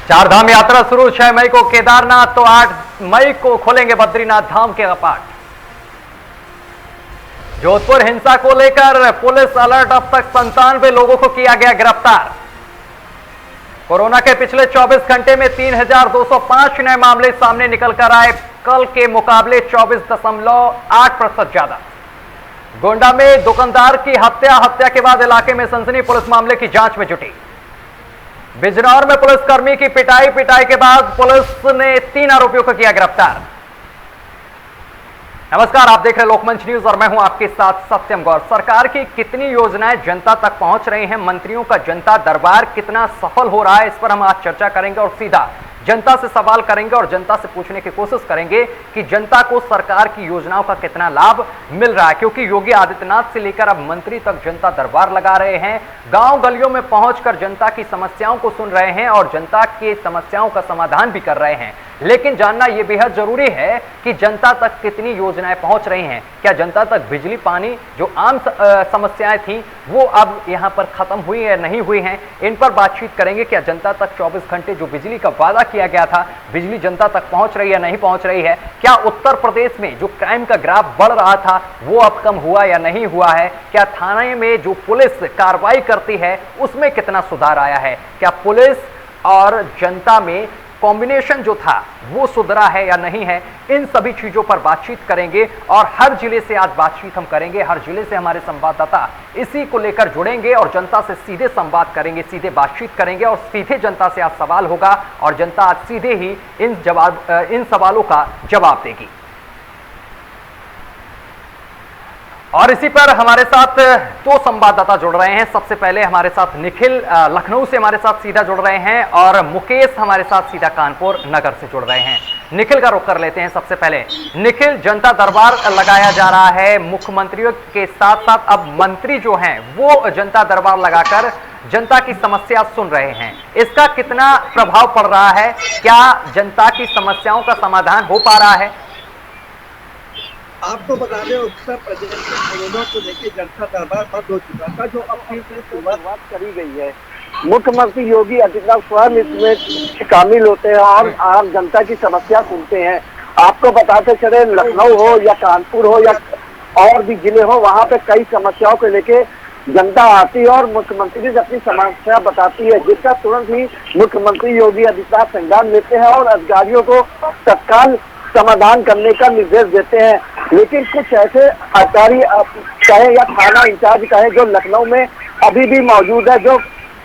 चारधाम यात्रा शुरू 6 मई को केदारनाथ, तो 8 मई को खोलेंगे बद्रीनाथ धाम के कपाट। जोधपुर हिंसा को लेकर पुलिस अलर्ट, अब तक 97 लोगों को किया गया गिरफ्तार। कोरोना के पिछले 24 घंटे में 3205 नए मामले सामने निकल कर आए, कल के मुकाबले 24.8% ज्यादा। गोंडा में दुकानदार की हत्या के बाद इलाके में सनसनी, पुलिस मामले की जांच में जुटी। बिजनौर में पुलिसकर्मी की पिटाई के बाद पुलिस ने 3 आरोपियों को किया गिरफ्तार। नमस्कार, आप देख रहे हैं लोकमंच न्यूज और मैं हूं आपके साथ सत्यम गौर। सरकार की कितनी योजनाएं जनता तक पहुंच रही हैं, मंत्रियों का जनता दरबार कितना सफल हो रहा है, इस पर हम आज चर्चा करेंगे और सीधा जनता से सवाल करेंगे और जनता से पूछने की कोशिश करेंगे कि जनता को सरकार की योजनाओं का कितना लाभ मिल रहा है। क्योंकि योगी आदित्यनाथ से लेकर अब मंत्री तक जनता दरबार लगा रहे हैं, गांव गलियों में पहुंचकर जनता की समस्याओं को सुन रहे हैं और जनता की समस्याओं का समाधान भी कर रहे हैं। लेकिन जानना यह बेहद जरूरी है कि जनता तक कितनी योजनाएं पहुंच रही हैं। क्या जनता तक बिजली पानी जो आम समस्याएं थी वो अब यहां पर खत्म हुई है, नहीं हुई हैं, इन पर बातचीत करेंगे। क्या जनता तक 24 घंटे जो बिजली का वादा किया गया था, बिजली जनता तक पहुंच रही है, नहीं पहुंच रही है? क्या उत्तर प्रदेश में जो क्राइम का ग्राफ बढ़ रहा था वो अब कम हुआ या नहीं हुआ है? क्या थाने में जो पुलिस कार्रवाई करती है उसमें कितना सुधार आया है? क्या पुलिस और जनता में कॉम्बिनेशन जो था वो सुधरा है या नहीं है? इन सभी चीजों पर बातचीत करेंगे और हर जिले से आज बातचीत हम करेंगे। हर जिले से हमारे संवाददाता इसी को लेकर जुड़ेंगे और जनता से सीधे संवाद करेंगे, सीधे बातचीत करेंगे और सीधे जनता से आज सवाल होगा और जनता आज सीधे ही इन सवालों का जवाब देगी। और इसी पर हमारे साथ 2 संवाददाता जुड़ रहे हैं। सबसे पहले हमारे साथ निखिल लखनऊ से हमारे साथ सीधा जुड़ रहे हैं और मुकेश हमारे साथ सीधा कानपुर नगर से जुड़ रहे हैं। निखिल का रुख कर लेते हैं। सबसे पहले निखिल, जनता दरबार लगाया जा रहा है, मुख्यमंत्रियों के साथ साथ अब मंत्री जो हैं वो जनता दरबार लगाकर जनता की समस्या सुन रहे हैं, इसका कितना प्रभाव पड़ रहा है? क्या जनता की समस्याओं का समाधान हो पा रहा है? आपको बता दें, उत्तर प्रदेश में कोरोना को लेकर जनता दरबार बंद हो चुका था, जो अब फिर से शुरुआत करी गई है। मुख्यमंत्री योगी आदित्यनाथ स्वयं इसमें शामिल होते हैं और आम जनता की समस्या सुनते हैं। आपको बताते चले, लखनऊ हो या कानपुर हो या और भी जिले हो, वहाँ पे कई समस्याओं को लेके जनता आती है और मुख्यमंत्री से अपनी समस्या बताती है, जिसका तुरंत ही मुख्यमंत्री योगी आदित्यनाथ संज्ञान लेते हैं और अधिकारियों को तत्काल समाधान करने का निर्देश देते हैं। लेकिन कुछ ऐसे अधिकारी कहे या थाना इंचार्ज कहे जो लखनऊ में अभी भी मौजूद है, जो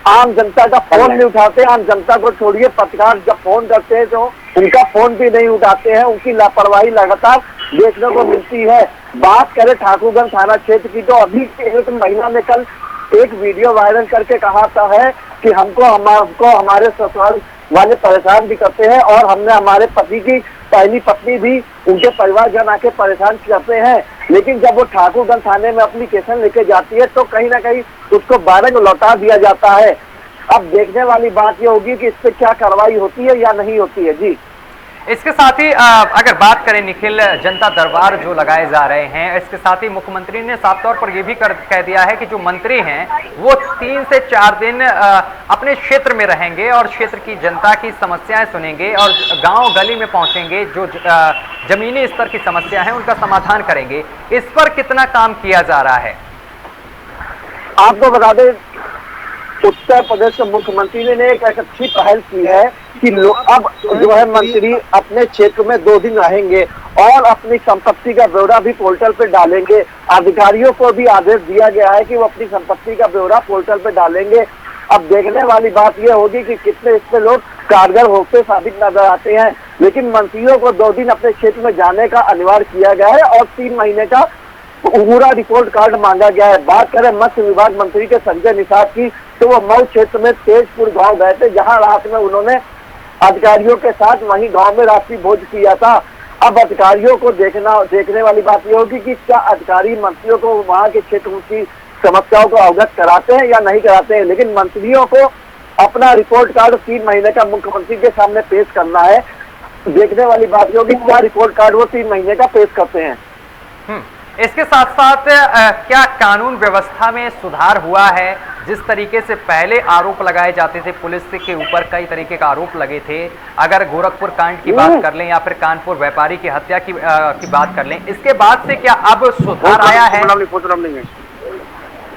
आम जनता का फोन नहीं उठाते। आम जनता को छोड़िए, पत्रकार जब फोन करते हैं तो उनका फोन भी नहीं उठाते हैं। उनकी लापरवाही लगातार देखने को मिलती है। बात करें ठाकुरगंज थाना क्षेत्र की, तो अभी एक महिला ने कल एक वीडियो वायरल करके कहा है कि हमको हमारे ससुराल वाले परेशान भी करते हैं और हमने हमारे पति की पहली पत्नी भी उनके परिवारजन आके परेशान करते हैं। लेकिन जब वो ठाकुरगंज थाने में एप्लीकेशन लेके जाती है तो कहीं ना कहीं उसको बारंग लौटा दिया जाता है। अब देखने वाली बात ये होगी कि इस पे क्या कार्रवाई होती है या नहीं होती है। जी, इसके साथ ही अगर बात करें निखिल, जनता दरबार जो लगाए जा रहे हैं, इसके साथ ही मुख्यमंत्री ने साफ तौर पर यह भी कह दिया है कि जो मंत्री हैं वो 3 से 4 दिन अपने क्षेत्र में रहेंगे और क्षेत्र की जनता की समस्याएं सुनेंगे और गांव गली में पहुंचेंगे, जो जमीनी स्तर की समस्या है उनका समाधान करेंगे। इस पर कितना काम किया जा रहा है? आपको बता दें, उत्तर प्रदेश के मुख्यमंत्री ने एक अच्छी पहल की है कि अब जो है मंत्री अपने क्षेत्र में 2 दिन रहेंगे और अपनी संपत्ति का ब्यौरा भी पोर्टल पे डालेंगे। अधिकारियों को भी आदेश दिया गया है कि वो अपनी संपत्ति का ब्यौरा पोर्टल पे डालेंगे। अब देखने वाली बात यह होगी कि कितने इसमें लोग कारगर होते साबित नजर आते हैं। लेकिन मंत्रियों को 2 दिन अपने क्षेत्र में जाने का अनिवार्य किया गया है और 3 महीने का पूरा रिपोर्ट कार्ड मांगा गया है। बात करें मत्स्य विभाग मंत्री के संजय निषाद की, तो वो मऊ क्षेत्र में तेजपुर गांव गए थे, जहां रात में उन्होंने अधिकारियों के साथ वहीं गांव में रात्रि भोज किया था। अब अधिकारियों को देखने वाली बात यह होगी कि क्या अधिकारी मंत्रियों को वहां के क्षेत्र की समस्याओं को अवगत कराते हैं या नहीं कराते हैं। लेकिन मंत्रियों को अपना रिपोर्ट कार्ड 3 महीने का मुख्यमंत्री के सामने पेश करना है। देखने वाली बात यह होगी क्या रिपोर्ट कार्ड वो 3 महीने का पेश करते हैं। इसके साथ साथ क्या कानून व्यवस्था में सुधार हुआ है? जिस तरीके से पहले आरोप लगाए जाते थे पुलिस के ऊपर, कई तरीके का आरोप लगे थे, अगर गोरखपुर कांड की बात कर लें या फिर कानपुर व्यापारी की हत्या की बात कर लें, इसके बाद से क्या अब सुधार आया है?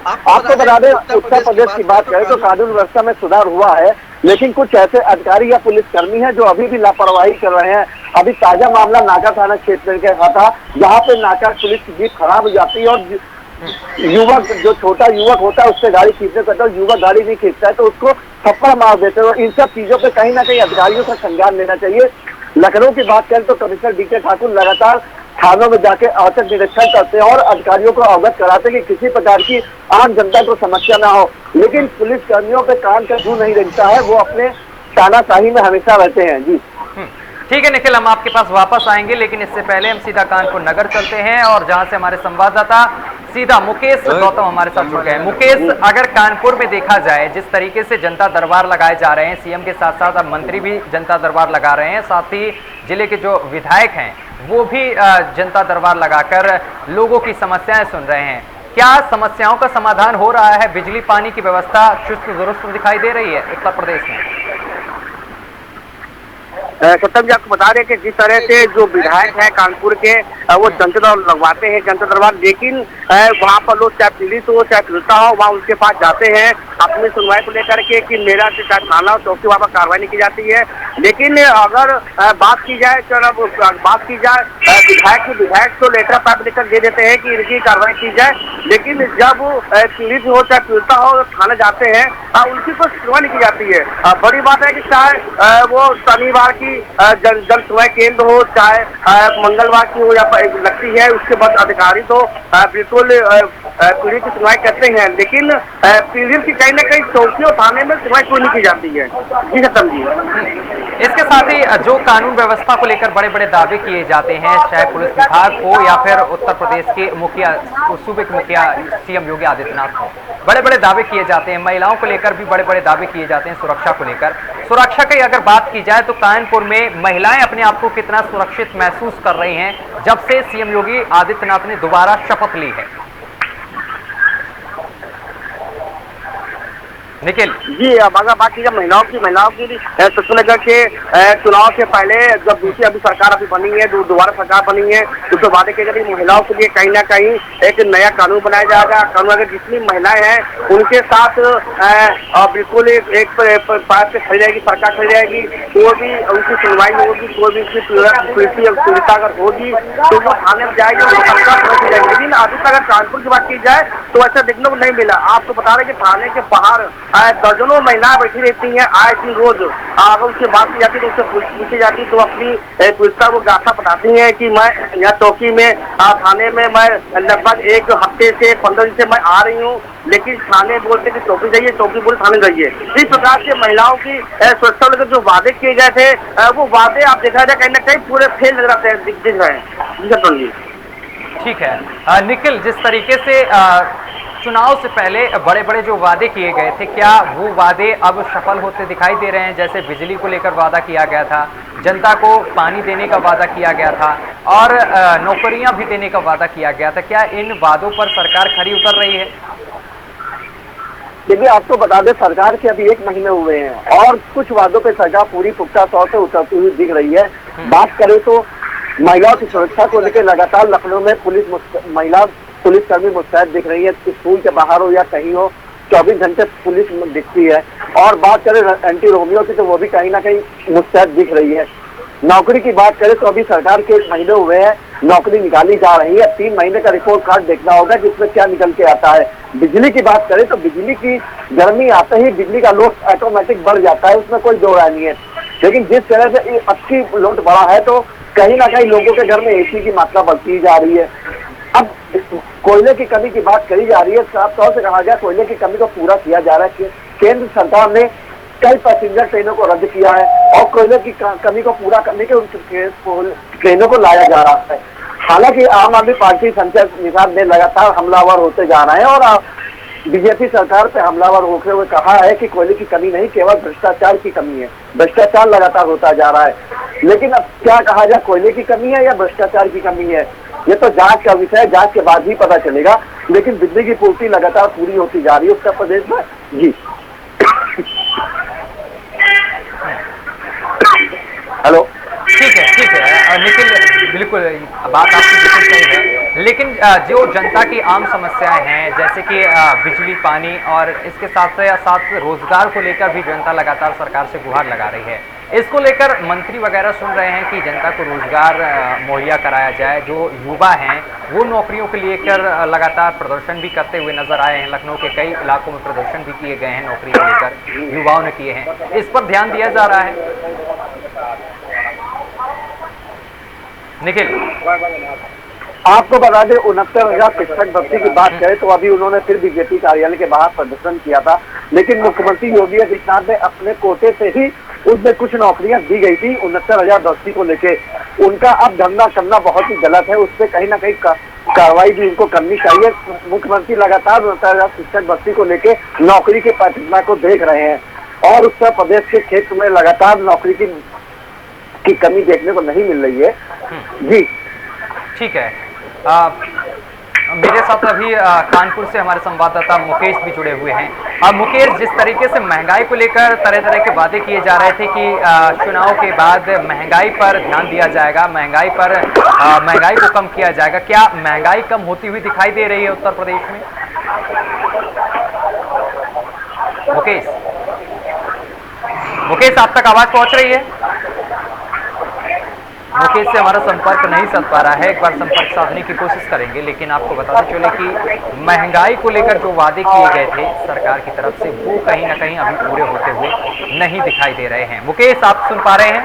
आपको बता दें, उत्तर प्रदेश की बात करें तो कानून व्यवस्था में सुधार हुआ है, लेकिन कुछ ऐसे अधिकारी या पुलिसकर्मी हैं जो अभी भी लापरवाही कर रहे हैं। अभी ताजा मामला नाका थाना क्षेत्र का था, जहां पे नाका पुलिस की जीप खराब हो जाती है और युवक, जो छोटा युवक होता है, उससे गाड़ी खींचने करता है, युवक गाड़ी नहीं खींचता है तो उसको थप्पड़ मार देते हैं। इन सब चीजों पे कहीं ना कहीं अधिकारियों का संज्ञान लेना चाहिए। लखनऊ की बात करें तो कमिश्नर डीके ठाकुर लगातार थानों में जाके औचक निरीक्षण करते हैं और अधिकारियों को अवगत कराते हैं कि किसी प्रकार की आम जनता को समस्या ना हो, लेकिन पुलिस कर्मियों पे कान का जू नहीं लगता है, वो अपने तानाशाही में हमेशा रहते हैं। जी ठीक है निखिल, हम आपके पास वापस आएंगे, लेकिन इससे पहले हम सीधा कानपुर नगर चलते हैं और जहां से हमारे संवाददाता सीधा मुकेश गौतम हमारे साथ जुड़ गए। मुकेश, अगर कानपुर में देखा जाए जिस तरीके से जनता दरबार लगाए जा रहे हैं, सीएम के साथ साथ अब मंत्री भी जनता दरबार लगा रहे हैं, साथ ही जिले के जो विधायक हैं वो भी जनता दरबार लगाकर लोगों की समस्याएं सुन रहे हैं, क्या समस्याओं का समाधान हो रहा है? बिजली पानी की व्यवस्था चुस्त दुरुस्त दिखाई दे रही है उत्तर प्रदेश में? सत्यम जी, आपको बता रहे कि जिस तरह से जो विधायक है कानपुर के, वो जनता दरबार लगवाते हैं, जनता दरबार, लेकिन वहाँ पर लोग चाहे पीड़ित हो चाहे पीड़िता हो, वहाँ उनके पास जाते हैं अपनी सुनवाई को लेकर के कि मेरा चाहे थाना चौकी वहाँ पर कार्रवाई नहीं की जाती है। लेकिन अगर बात की जाए विधायक तो लेटर पैप लेकर दे देते हैं कि इनकी कार्रवाई की जाए, लेकिन जब पीड़ित हो चाहे पीड़िता हो थाने जाते हैं उनकी कोई सुनवाई नहीं की जाती है। बड़ी बात है कि चाहे वो शनिवार की जन सुनवाई केंद्र हो चाहे मंगलवार की हो या लगती है, उसके बाद अधिकारी तो बिल्कुल पीड़ित की सुनवाई करते हैं, लेकिन पीड़ित की कहीं ना कहीं चौकियों थाने में सुनवाई क्यों नहीं की जाती है? जी सत्यम जी, इसके साथ ही जो कानून व्यवस्था को लेकर बड़े बड़े दावे किए जाते हैं, चाहे पुलिस विभाग हो या फिर उत्तर प्रदेश के मुखिया, सूबे के मुखिया सीएम योगी आदित्यनाथ हो, बड़े बड़े दावे किए जाते हैं, महिलाओं को लेकर भी बड़े बड़े दावे किए जाते हैं, सुरक्षा को लेकर। सुरक्षा की अगर बात की जाए तो कानपुर में महिलाएं अपने आप को कितना सुरक्षित महसूस कर रही हैं जब से सीएम योगी आदित्यनाथ ने दोबारा शपथ ली है? निखिल जी, अब अगर बात की जाए महिलाओं की सबसे लेकर के चुनाव से पहले जब दूसरी अभी सरकार अभी बनी है, दोबारा सरकार बनी है, तो वादे किए गए महिलाओं के लिए कहीं ना कहीं एक नया कानून बनाया जाएगा। कानून अगर जितनी महिलाएं हैं उनके साथ बिल्कुल एक पास से खड़ी रहेगी, सरकार खड़ी रहेगी, कोई भी उनकी सुनवाई होगी, कोई भी उनकी पीड़िता अगर होगी तो वो थाने में जाएगी, लेकिन अभी तक अगर कानपुर की बात की जाए तो ऐसा देखने को नहीं मिला। आपको बता रहे कि थाने के बाहर दर्जनों महिलाएं बैठी रहती हैं आए दिन रोज। अगर उससे बात की जाती है तो उससे पूछी जाती तो अपनी पीड़िता को गाथा बताती हैं कि मैं यहाँ चौकी में थाने में मैं लगभग एक हफ्ते से 15 दिन से मैं आ रही हूँ, लेकिन थाने बोलते कि चौकी जाइए, चौकी बोले थाने जाइए। इस प्रकार से महिलाओं की सुरक्षा लेकर जो वादे किए गए थे वो वादे आप देखा जाए कहीं ना कहीं पूरे फेल लग रहे हैं, दिख रहे हैं। ठीक है निखिल, जिस तरीके से चुनाव से पहले बड़े बड़े जो वादे किए गए थे, क्या वो वादे अब सफल होते दिखाई दे रहे हैं? जैसे बिजली को लेकर वादा किया गया था, जनता को पानी देने का वादा किया गया था और नौकरियां भी देने का वादा किया गया था, क्या इन वादों पर सरकार खरी उतर रही है? देखिए, आपको बता दें सरकार के अभी 1 महीने हुए हैं और कुछ वादों पे सरकार पूरी पुख्ता तौर से उतरती हुई दिख रही है। बात करें तो महिलाओं की सुरक्षा को लेकर लगातार लखनऊ में महिला पुलिसकर्मी मुस्तैद दिख रही है, स्कूल के बाहर हो या कहीं हो, 24 घंटे पुलिस दिखती है। और बात करें एंटी रोमियो की तो वो भी कहीं ना कहीं मुस्तैद दिख रही है। नौकरी की बात करें तो अभी सरकार के 1 महीने हुए हैं, नौकरी निकाली जा रही है, 3 महीने का रिपोर्ट कार्ड देखना होगा कि इसमें क्या निकल के आता है। बिजली की बात करें तो बिजली की गर्मी आते ही बिजली का लोड ऑटोमेटिक बढ़ जाता है, उसमें कोई दो राय नहीं है। लेकिन जिस तरह से अच्छी लोड बढ़ा है तो कहीं ना कहीं लोगों के घर में एसी की मात्रा बढ़ती जा रही है। अब कोयले की कमी की बात करी जा रही है, साफ तौर से कहा गया कोयले की कमी को पूरा किया जा रहा है। केंद्र सरकार ने कई पैसेंजर ट्रेनों को रद्द किया है और कोयले की कमी को पूरा करने के उन ट्रेनों को लाया जा रहा है। हालांकि आम आदमी पार्टी संसद निषाद में लगातार हमलावर होते जा रहे हैं और बीजेपी सरकार पे हमलावर होते हुए कहा है कि कोयले की कमी नहीं, केवल भ्रष्टाचार की कमी है। भ्रष्टाचार लगातार होता जा रहा है, लेकिन अब क्या कहा जाए, कोयले की कमी है या भ्रष्टाचार की कमी है, ये तो जांच का विषय है, जांच के बाद ही पता चलेगा। लेकिन बिजली की पूर्ति लगातार पूरी होती जा रही है उत्तर प्रदेश में। जी हेलो, ठीक है निखिल, बिल्कुल बात आपकी बिल्कुल सही है, लेकिन जो जनता की आम समस्याएं हैं जैसे कि बिजली, पानी और इसके साथ साथ रोजगार को लेकर भी जनता लगातार सरकार से गुहार लगा रही है। इसको लेकर मंत्री वगैरह सुन रहे हैं कि जनता को रोजगार मुहैया कराया जाए। जो युवा हैं वो नौकरियों को लेकर लगातार प्रदर्शन भी करते हुए नजर आए हैं। लखनऊ के कई इलाकों में प्रदर्शन भी किए गए हैं, नौकरी को लेकर युवाओं ने किए हैं। इस पर ध्यान दिया जा रहा है निखिल? आपको बता दें 69,000 शिक्षक भर्ती की बात करें तो अभी उन्होंने फिर बीजेपी कार्यालय के बाहर प्रदर्शन किया था, लेकिन मुख्यमंत्री योगी आदित्यनाथ ने अपने कोटे से ही उसमें कुछ नौकरियां दी गई थी 69,000 भर्ती को लेके। उनका अब धंधा करना बहुत ही गलत है, उस पर कहीं ना कहीं कार्रवाई भी उनको करनी चाहिए। मुख्यमंत्री लगातार 69,000 शिक्षक भर्ती को लेके नौकरी की प्रतिभा को देख रहे हैं और उत्तर प्रदेश के क्षेत्र में लगातार नौकरी की कमी देखने को नहीं मिल रही है। जी ठीक है। मेरे साथ अभी कानपुर से हमारे संवाददाता मुकेश भी जुड़े हुए हैं। अब मुकेश, जिस तरीके से महंगाई को लेकर तरह तरह के वादे किए जा रहे थे कि चुनाव के बाद महंगाई पर ध्यान दिया जाएगा, महंगाई को कम किया जाएगा, क्या महंगाई कम होती हुई दिखाई दे रही है उत्तर प्रदेश में? मुकेश आप तक आवाज पहुंच रही है? मुकेश से हमारा संपर्क नहीं साध पा रहा है, एक बार संपर्क साधने की कोशिश करेंगे। लेकिन आपको बताते चले कि महंगाई को लेकर जो वादे किए गए थे सरकार की तरफ से वो कहीं ना कहीं अभी पूरे होते हुए नहीं दिखाई दे रहे हैं। मुकेश आप सुन पा रहे हैं?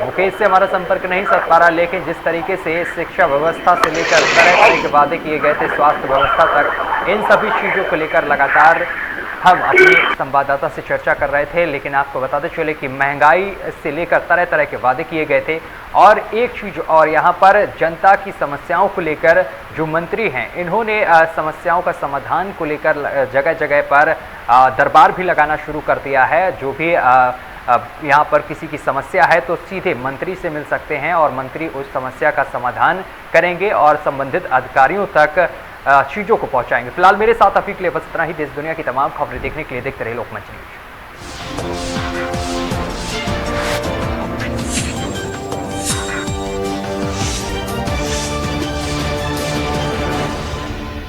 मुकेश से हमारा संपर्क नहीं साध पा रहा, लेकिन जिस तरीके से शिक्षा व्यवस्था से लेकर तरह तरह के वादे किए गए थे, स्वास्थ्य व्यवस्था तक, इन सभी चीजों को लेकर लगातार हम अपने संवाददाता से चर्चा कर रहे थे। लेकिन आपको बताते चले कि महंगाई से लेकर तरह तरह के वादे किए गए थे। और एक चीज और, यहाँ पर जनता की समस्याओं को लेकर जो मंत्री हैं इन्होंने समस्याओं का समाधान को लेकर जगह जगह पर दरबार भी लगाना शुरू कर दिया है। जो भी यहाँ पर किसी की समस्या है तो सीधे मंत्री से मिल सकते हैं और मंत्री उस समस्या का समाधान करेंगे और संबंधित अधिकारियों तक चीज़ों को पहुंचाएंगे। फिलहाल मेरे साथ अभी के लिए बस इतना ही। देश दुनिया की तमाम खबरें देखने के लिए देखते रहे लोकमंच न्यूज।